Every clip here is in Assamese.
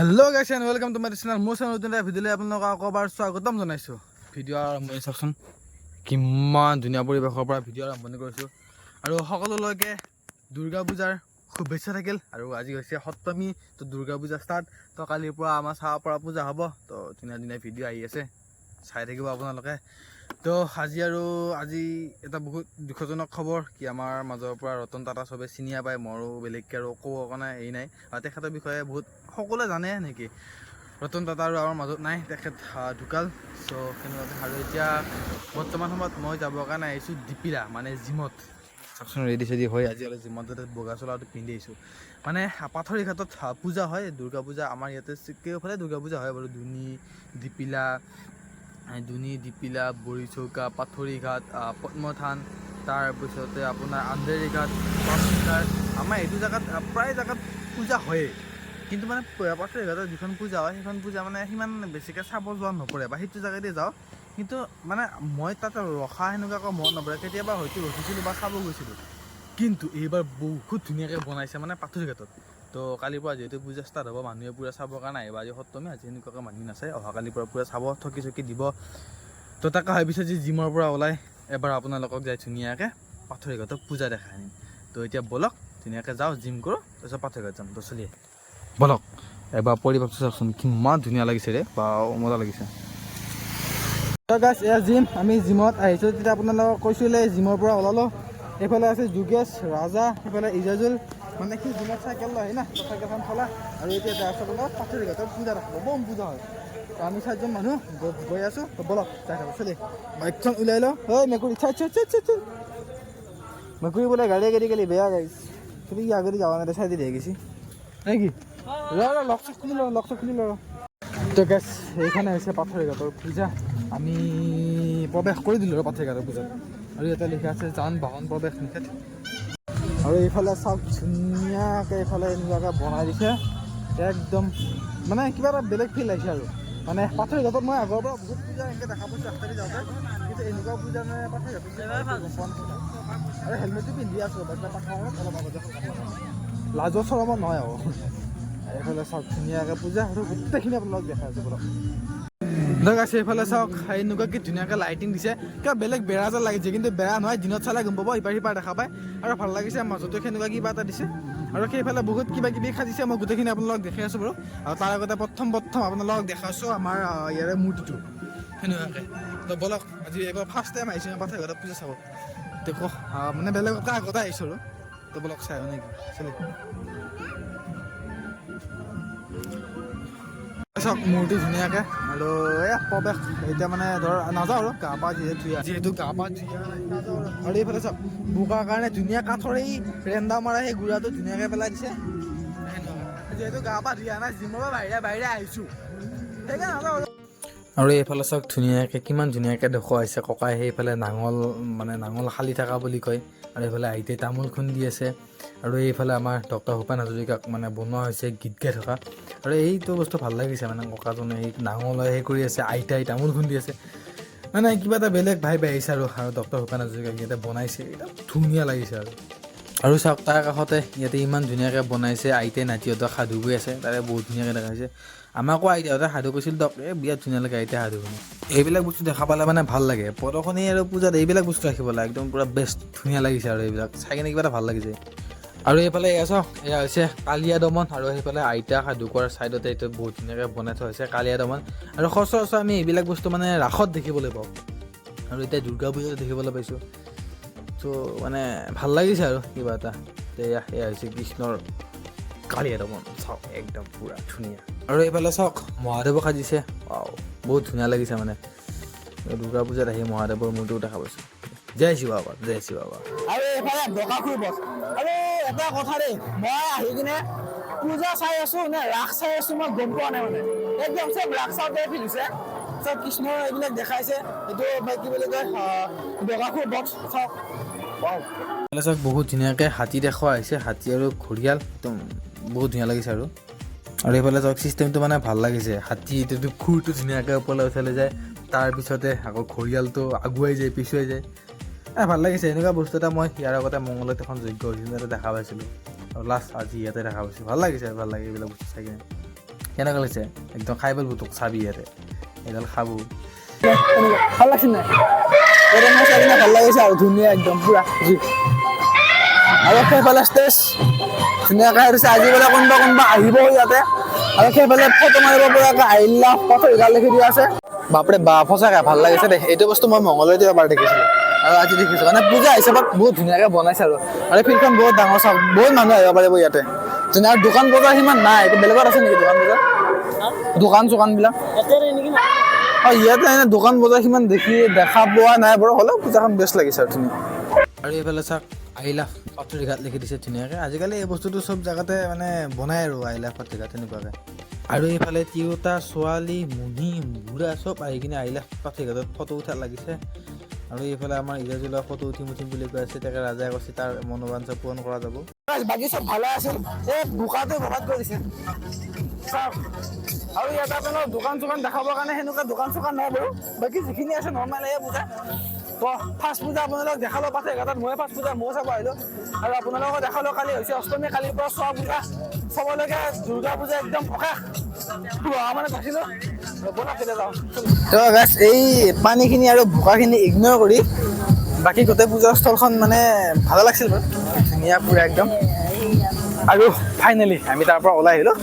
হেল্ল' গাইছ and welcome to my channel. মোৰ চেনেল নতুন এটা ভিডিঅ'লৈ আপোনালোকক আকৌ এবাৰ স্বাগতম জনাইছোঁ। ভিডিঅ' আৰম্ভণি চাওকচোন, কিমান ধুনীয়া পৰিৱেশৰ পৰা ভিডিঅ' আৰম্ভণি কৰিছোঁ। আৰু সকলোলৈকে দুৰ্গা পূজাৰ শুভেচ্ছা থাকিল। আৰু আজি হৈছে সপ্তমী, তো দুৰ্গা পূজা ষ্টাৰ্ট। তো কালিৰ পৰা আমাৰ চাব পৰা পূজা হ'ব। তো ধুনীয়া ধুনীয়া ভিডিঅ' আহি আছে, চাই থাকিব আপোনালোকে। তো আজি এটা বহুত দুখজনক খবৰ কি আমাৰ মাজৰ পৰা ৰতন টাটা চবে চিনিয়ে পায়। মোৰো বেলেগকৈ আৰু ক'ব কাৰণে হেৰি নাই। তেখেতৰ বিষয়ে বহুত সকলোৱে জানে নেকি, ৰতন টাটা আৰু আমাৰ মাজত নাই, তেখেত ঢুকাল। চ' সেনেকুৱাকৈ আৰু এতিয়া বৰ্তমান সময়ত মই যাবৰ কাৰণে আহিছোঁ ডিপিলা, মানে জিমত। চাওকচোন ৰেডি চেডি হৈ আজি অলপ জিমত বগা চোলাটো পিন্ধি আহিছোঁ। মানে পাথৰী ঘাটত পূজা হয়, দুৰ্গা পূজা। আমাৰ ইয়াতে কেইফালে দুৰ্গা পূজা হয় বাৰু, ডিপিলা, বৰিচৌকা, পাথৰীঘাট, পদ্মথান, তাৰপিছতে আপোনাৰ আন্ধেৰীঘাট, আমাৰ এইটো জেগাত প্ৰায় জেগাত পূজা হয়েই। কিন্তু মানে পাথৰীঘাটত যিখন পূজা হয় সেইখন পূজা মানে সিমান বেছিকৈ চাব যোৱা নপৰে, বা সেইটো জেগাতে যাওঁ। কিন্তু মানে মই তাত ৰখা সেনেকুৱাকৈ মন নপৰে। কেতিয়াবা হয়তো ৰখিছিলোঁ বা চাব গৈছিলোঁ। কিন্তু এইবাৰ বহুত ধুনীয়াকৈ বনাইছে মানে পাথৰীঘাটত। তো কালিৰ পৰা যিহেতু পূজা ষ্টাৰ্ট হ'ব, মানুহে পূৰা চাবৰ কাৰণে আহিব। আজি সপ্তমী, আজি সেনেকুৱাকৈ মানুহ নাচায়, অহাকালিৰ পৰা পূৰা চাব, থকি চকি দিব। তো তাকে ভাবিছোঁ যে জিমৰ পৰা ওলাই এবাৰ আপোনালোকক যাই ধুনীয়াকৈ পাথৰীঘাটত পূজা দেখাই আনিম। তো এতিয়া ব'লক ধুনীয়াকৈ যাওঁ, জিম কৰোঁ, তাৰপিছত পাথৰীঘাট যাম। তো চলিয়ে ব'লক এবাৰ পৰিৱেশটো চাওকচোন, কিমান ধুনীয়া লাগিছে ৰে, বা মজা লাগিছে। গাইছ, এয়া জিম, আমি জিমত আহিছোঁ। তেতিয়া আপোনালোকক কৈছিলে জিমৰ পৰা ওলালোঁ। এইফালে আছে যোগেশ, ৰাজা, সেইফালে ইজাজুল, মানে সি জিমত চাইকেল লৈ আহি না, চাইকেলখন চলা। আৰু এতিয়া আপোনাৰ পাথৰীঘাটত পূজা ৰাখিব, বম পূজা হয়। তো আমি 4জন মানুহ গৈ আছোঁ। তো ব'লক যাই থাকোঁ, চলি বাইকখন ওলাই লওঁ। ঐ মেকুৰী, মেকুৰী বোলে গাড়ী গেলি বেয়া গাইছ। তুমি কি আগতে যাবা নাই, চাই দি গেছি নেকি? লক চক খুলি ল। তো গেছ, এইখানে হৈছে পাথৰীঘাটৰ পূজা। আমি প্ৰৱেশ কৰি দিলোঁ আৰু পাথৰীঘাটৰ পূজাত। আৰু ইয়াতে লিখা আছে যান বাহন প্ৰৱেশ নিষেধ। আৰু এইফালে চাওক, ধুনীয়াকৈ এইফালে এনেকুৱাকৈ বনাই দিছে একদম, মানে কিবা এটা বেলেগ ফিল আহিছে। আৰু মানে পাথৰীঘাটত মই আগৰ পৰা বহুত পূজা এনেকৈ দেখা পাইছোঁ ৰাস্তাদি যাওঁতে, কিন্তু এনেকুৱা পূজা মানে পাথৰীঘাটত আৰু হেলমেটটো পিন্ধি আছোঁ, অলপ আগতে লাজৰ চৰমত নহয় আৰু। এইফালে চাওক ধুনীয়াকৈ পূজা আৰু গোটেইখিনি আপোনালোক দেখাই আছোঁ বলক। আছে এইফালে চাওক, এনেকুৱা কি ধুনীয়াকৈ লাইটিং দিছে, কিবা বেলেগ বেৰা যেন লাগিছে, কিন্তু বেৰা নহয়, দিনত চালে গম পাব, ইপাৰ সিপাৰ দেখা পায়। আৰু ভাল লাগিছে, মাজতে সেনেকুৱা কিবা এটা দিছে। আৰু সেইফালে বহুত কিবা কিবি সাজিছে, মই গোটেইখিনি আপোনালোকক দেখাই আছোঁ বাৰু। আৰু তাৰ আগতে প্ৰথম আপোনালোকক দেখাইছোঁ আমাৰ ইয়াৰে মূৰ্তিটো সেনেকুৱাকৈ। তো বলক, আজি এইবাৰ ফাৰ্ষ্ট টাইম আহিছোঁ পাথৰীঘাটত পূজা চাব। তো মানে বেলেগকৈ আগতে আহিছোঁ আৰু। তো বলক চাই নেকি চলি চাওক মূৰ্তি ধুনীয়াকৈ। আৰু এই প্ৰৱেশ এতিয়া মানে ধৰ নাযাওঁ আৰু, গা পা যিহেতু গা পা ধুই নাযাওঁ আৰু। এইফালে চাওক বোকাৰ কাৰণে ধুনীয়া কাঠৰ এই ৰেন্দা মাৰা সেই গুড়াটো ধুনীয়াকৈ পেলাই দিছে। যিহেতু গা পা ধুই নাই, জিমৰ পৰা বাহিৰে আহিছোঁ, সেইকাৰণে নাযাওঁ আৰু। আৰু এইফালে চাওক ধুনীয়াকৈ, কিমান ধুনীয়াকৈ দেখুৱাইছে ককাই। সেইফালে নাঙল খালি থকা বুলি কয়। আৰু এইফালে আইতাই তামোল খুন্দি আছে। আৰু এইফালে আমাৰ ডক্টৰ ভূপেন হাজৰিকাক মানে বনোৱা হৈছে গীত গাই থকা। আৰু এইটো বস্তু ভাল লাগিছে, মানে ককাজনে এই নাঙল সেই কৰি আছে, আইতাই তামোল খুন্দি আছে, মানে কিবা এটা বেলেগ ভাইব আহিছে। আৰু ডক্টৰ ভূপেন হাজৰিকাক ইয়াতে বনাইছে, একদম ধুনীয়া লাগিছে। আৰু চাওক তাৰ কাষতে ইয়াতে ইমান ধুনীয়াকৈ বনাইছে, আইতাই নাতিহঁতক সাধু কৈ আছে, তাৰে বহুত ধুনীয়াকৈ দেখাইছে। আমাকো আইতাহঁতে সাধু কৈছিল দক, বিৰাট ধুনীয়া লাগে আইতাই সাধু শুনি। এইবিলাক বস্তু দেখা পালে মানে ভাল লাগে। প্ৰদৰ্শনী আৰু পূজাত এইবিলাক বস্তু ৰাখিব লাগে, একদম পূৰা বেষ্ট, ধুনীয়া লাগিছে। আৰু এইবিলাক চাই কিনে কিবা এটা ভাল লাগিছে। আৰু এইফালে এয়া চাওক, এয়া হৈছে কালীয়া দমন। আৰু সেইফালে আইতা সাধু কোৱাৰ ছাইডতে এইটো বহুত ধুনীয়াকৈ বনাই থোৱা হৈছে কালীয়া দমন। আৰু সচৰাচৰ আমি এইবিলাক বস্তু মানে ৰাসত দেখিবলৈ পাওঁ, আৰু এতিয়া দুৰ্গা পূজাত দেখিবলৈ পাইছোঁ। ত' মানে ভাল লাগিছে আৰু কিবা এটা। এয়া হৈছে কৃষ্ণৰ কালীয়া দমন, চাওক একদম পূৰা ধুনীয়া। আৰু এইফালে চাওক মহাদেৱক সাজিছে, বহুত ধুনীয়া লাগিছে। মানে দুৰ্গা পূজাত আহি মহাদেৱৰ মূৰ্তিও দেখা পাইছোঁ। জয় শিৱ বাবা, জয় শিৱ বাবা। আৰু এইফালে বকাসুৰ বস। আৰু এটা কথা দেই, মই আহি কিনে পূজা চাই আছোঁ নে ৰাস চাই আছোঁ মই গম পোৱা নাই। মানে একদম চব ৰাস চাওঁতে ফিল হৈছে, চব কৃষ্ণৰ এইবিলাক দেখাইছে। এইটো কি বুলি কয়, বকাসুৰ বক্স চাওক। চাওক বহুত ধুনীয়াকৈ হাতী দেখুওৱা হৈছে, হাতী আৰু ঘঁৰিয়াল, একদম বহুত ধুনীয়া লাগিছে। আৰু এইফালে চাওক চিষ্টেমটো মানে ভাল লাগিছে, হাতীটো খুৰটো ধুনীয়াকৈ ওপৰলৈ উঠালে যায়, তাৰপিছতে আকৌ ঘঁৰিয়ালটো আগুৱাই যায়, পিছুৱাই যায়। ভাল লাগিছে। এনেকুৱা বস্তু এটা মই ইয়াৰ আগতে মংগলত এখন যজ্ঞ হৈছিল, তাতে দেখা পাইছিলোঁ। আৰু লাষ্ট আজি ইয়াতে দেখা পাইছোঁ, ভাল লাগিছে। ভাল লাগে এইবিলাক বস্তু চাই কিনে। কেনেকুৱা লাগিছে একদম খাই পেল বুটুক চাবি ইয়াতে এইডাল খাব ভাল লাগছে নাই ভাল লাগিছে আৰু ধুনীয়া একদম পুৰা আৰু সেইফালে ষ্টেজ ধুনীয়াকৈ আহিছে আজি বোলে কোনোবা আহিব ইয়াতে আৰু সেইফালে ফটো মাৰিব পৰাকৈ আহিলা ফটো ইডাল লিখি দিয়া আছে বাপৰে বাপ সঁচাকৈ ভাল লাগিছে দেই এইটো বস্তু মই মংগলবাৰে এবাৰ দেখিছিলোঁ আৰু আজি দেখিছোঁ মানে পূজা হিচাপত বহুত ধুনীয়াকৈ বনাইছে আৰু ফিল্ডখন বহুত ডাঙৰ চাওক বহুত মানুহ আহিব পাৰিব ইয়াতে ধুনীয়া আৰু দোকান বজাৰ সিমান নাই এইটো বেলেগত আছে নেকি দোকান বজাৰ দোকান চোকানবিলাক ইয়াতে এনে দোকান বজাৰ সিমান দেখা পোৱা নাই বাৰু হ'লেও পূজাখন বেষ্ট লাগিছে আৰু ধুনীয়া আৰু এইফালে চাওক আইলাভ পাথৰিঘাট লিখি দিছে ধুনীয়াকৈ আজিকালি এই বস্তুটো চব জেগাতে মানে বনাই আৰু আইলাভ পাথৰিঘাট তেনেকুৱাকৈ আৰু এইফালে তিৰোতা ছোৱালী মুনি বুঢ়া চব আহি কিনে আইলাভ পাথৰিঘাটত ফটো উঠা লাগিছে আৰু এইফালে আমাৰ ইৰাজুলা ফটো উঠিম বুলি কৈ আছে তাকে ৰাজাই কৈছে তাৰ মনোবাঞ্ছা পূৰণ কৰা যাব বাকী চব ভালে আছিল এই বোকাটো বৰবাদ কৰিছে আৰু ইয়াত আপোনাৰ দোকান চোকান দেখাবৰ কাৰণে সেনেকুৱা দোকান চোকান নাই বাৰু বাকী যিখিনি আছে নৰ্মেল এই পূজা ফাৰ্ষ্ট পূজা আপোনালোকক দেখালো পাথৰিঘাটত মই ফাৰ্ষ্ট পূজা ময়ো চাব আহিলোঁ আৰু আপোনালোকক দেখালো কালি হৈছে অষ্টমী কালিৰ পৰা চোৱা পূজা চাবলৈকে দুৰ্গা পূজা একদম অশেষ মানে ভাবিছিলোঁ এই পানীখিনি আৰু বোকাখিনি ইগন'ৰ কৰি বাকী গোটেই পূজা স্থলখন মানে ভালে লাগিছিল বাৰু ধুনীয়া পুৰা একদম আৰু ফাইনেলি আমি তাৰ পৰা ওলাই আহিলোঁ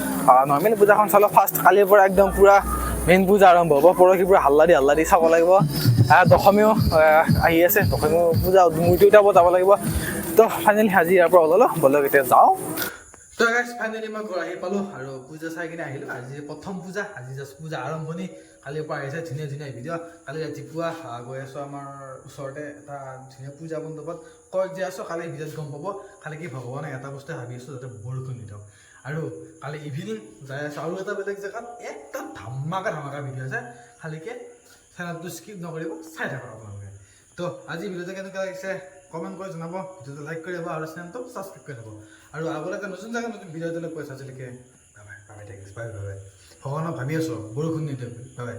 নৰ্মেলি পূজাখন চালোঁ ফাৰ্ষ্ট কালিৰ পৰা একদম পুৰা মেইন পূজা আৰম্ভ হ'ব পৰহি পুৰা হাল্লা দি চাব লাগিব দশমীও আহি আছে দশমীও পূজা মূৰ্তি উঠাব যাব লাগিব তো ফাইনেলি আজি ইয়াৰ পৰা ওলালোঁ ব'লক এতিয়া যাওঁ তো গাইছ ফাইনেলি মই ঘৰ আহি পালোঁ আৰু পূজা চাই কিনে আহিলোঁ আজি প্ৰথম পূজা আজি জাষ্ট পূজা আৰম্ভণি কালিৰ পৰা আহিছে ধুনীয়া ভিডিঅ' কালি ৰাতিপুৱা গৈ আছোঁ আমাৰ ওচৰতে এটা ধুনীয়া পূজা মণ্ডপত কয় যে আছোঁ কালি ভিডিঅ'ত গম পাব খালি কি ভগৱানে এটা বস্তুৱে ভাবি আছোঁ যাতে বৰষুণ নিদিয়ক আৰু কালি ইভিনিং যাই আছোঁ আৰু এটা বেলেগ জেগাত একদম ধামাকা ভিডিঅ' আছে খালিকৈ চেনেলটো স্কিপ নকৰিব চাই থাকক আপোনালোকে তো আজি ভিডিঅ'টো কেনেকুৱা লাগিছে কমেণ্ট কৰি জনাব ভিডিঅ'টো লাইক কৰি দিব আৰু চেনেলটো ছাবস্ক্ৰাইব কৰি দিব আৰু আগলৈ নতুন জেগাত নতুন ভিডিঅ'টোলৈ কৈ আজিলৈকে বাই বাই ভগৱানক ভাবি আছোঁ বৰষুণ নিদিয়ক বাই বাই